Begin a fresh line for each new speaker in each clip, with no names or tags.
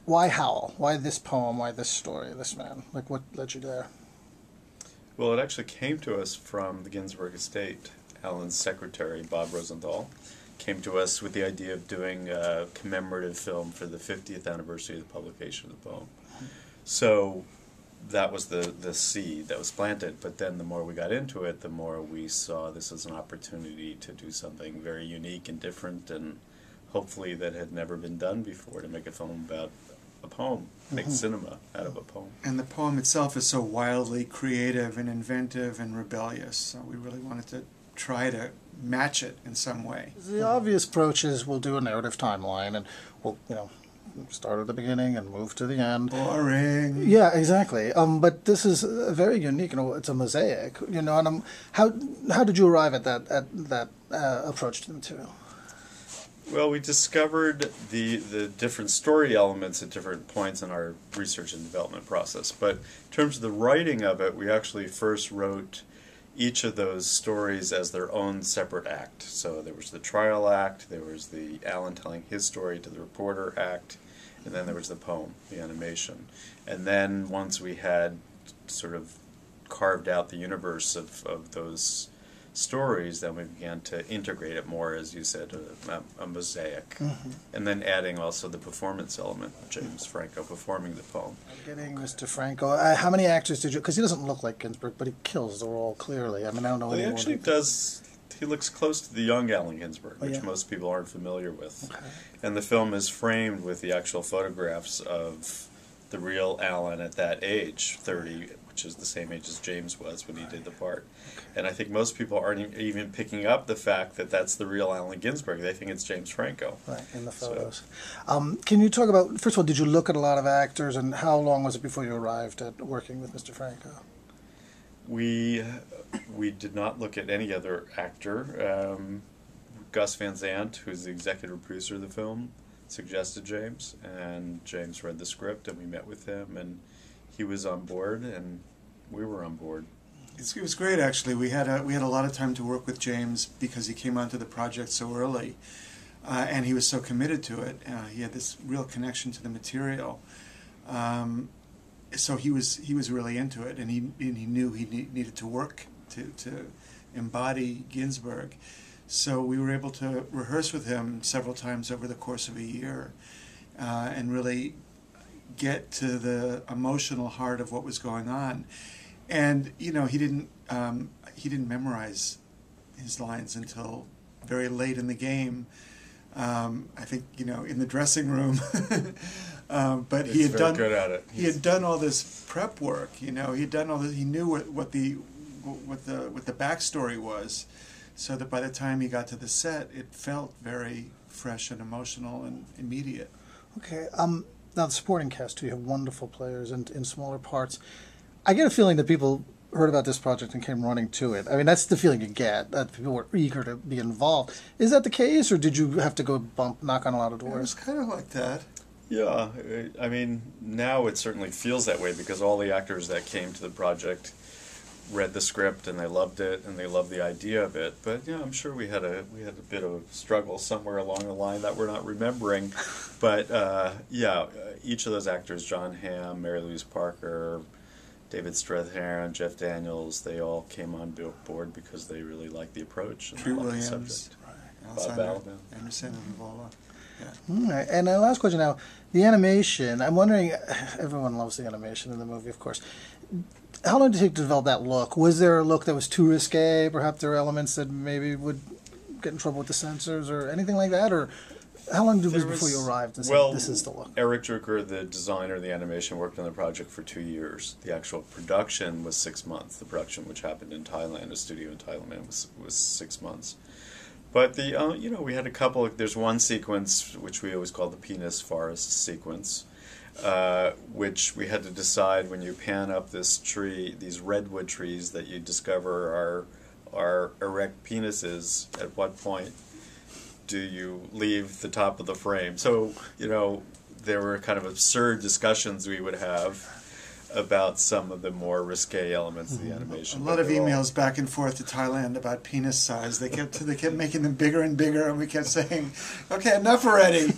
Why Howl? Why this poem? Why this story? This man? Like, what led you there?
Well, it actually came to us from the Ginsberg estate. Alan's secretary, Bob Rosenthal, came to us with the idea of doing a commemorative film for the 50th anniversary of the publication of the poem. So that was the seed that was planted, but then the more we got into it, the more we saw this as an opportunity to do something very unique and different, and hopefully that had never been done before, to make a film about a poem, make cinema out of a poem.
And the poem itself is so wildly creative and inventive and rebellious, so we really wanted to try to match it in some way.
The obvious approach is we'll do a narrative timeline, and we'll, start at the beginning and move to the end.
Boring.
Yeah, exactly. But this is very unique. It's a mosaic. And how did you arrive at that approach to the material?
Well, we discovered the different story elements at different points in our research and development process. But in terms of the writing of it, we actually first wrote each of those stories as their own separate act. So there was the trial act, there was the Alan telling his story to the reporter act, and then there was the poem, the animation. And then once we had sort of carved out the universe of those stories, then we began to integrate it more, as you said, a mosaic. And then adding also the performance element, James Franco performing the poem.
Getting Mr. Franco. How many actors did you? Because he doesn't look like Ginsberg, but he kills the role clearly. I mean, I don't know.
Well, he actually does. He looks close to the young Allen Ginsberg, which
yeah.
most people aren't familiar with.
Okay.
And the film is framed with the actual photographs of the real Allen at that age, 30, which is the same age as James was when he did the part. And I think most people aren't even picking up the fact that that's the real Allen Ginsberg. They think it's James Franco.
Right, in the photos. So. Can you talk about, first of all, did you look at a lot of actors, and how long was it before you arrived at working with Mr. Franco?
We did not look at any other actor. Gus Van Zandt, who's the executive producer of the film, suggested James, and James read the script, and we met with him, and he was on board, and we were on board.
It was great, actually. We had a lot of time to work with James because he came onto the project so early, and he was so committed to it. He had this real connection to the material, so he was really into it, and he knew he needed to work to embody Ginsberg. So we were able to rehearse with him several times over the course of a year, and really get to the emotional heart of what was going on. And he didn't memorize his lines until very late in the game. I think in the dressing room. But he had done
good at it.
He had done all this prep work. He had done all this. He knew what the backstory was, so that by the time he got to the set, it felt very fresh and emotional and immediate.
Okay. Now the supporting cast too. You have wonderful players in smaller parts. I get a feeling that people heard about this project and came running to it. I mean, that's the feeling you get, that people were eager to be involved. Is that the case, or did you have to go knock on a lot of doors?
It was kind of like that.
Yeah, I mean, now it certainly feels that way because all the actors that came to the project read the script and they loved it and they loved the idea of it. But yeah, I'm sure we had a bit of a struggle somewhere along the line that we're not remembering. But yeah, each of those actors, John Hamm, Mary Louise Parker, David Strathairn, Jeff Daniels, they all came on board because they really liked the approach and
Treat
liked the
Williams,
subject. Bob Balaban.
Anderson, and Vola. Yeah.
All right. And last question now, the animation. I'm wondering, everyone loves the animation in the movie, of course. How long did it take to develop that look? Was there a look that was too risque? Perhaps there were elements that maybe would get in trouble with the censors or anything like that? Or how long was it before you arrived and said, this is the look?
Eric Drucker, the designer of the animation, worked on the project for 2 years. The actual production was 6 months. The production, which happened in Thailand, a studio in Thailand, was 6 months. But we had a couple. There's one sequence which we always call the penis forest sequence, which we had to decide when you pan up this tree, these redwood trees that you discover are erect penises. At what point do you leave the top of the frame? So there were kind of absurd discussions we would have about some of the more risque elements of the animation.
A lot of emails back and forth to Thailand about penis size. They kept making them bigger and bigger, and we kept saying, "Okay, enough already."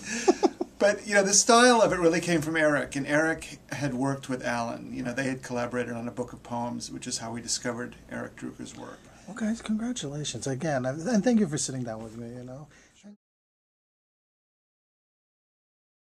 But, you know, the style of it really came from Eric, and Eric had worked with Alan. You know, they had collaborated on a book of poems, which is how we discovered Eric Druker's work.
Well, guys, congratulations again, and thank you for sitting down with me, you know.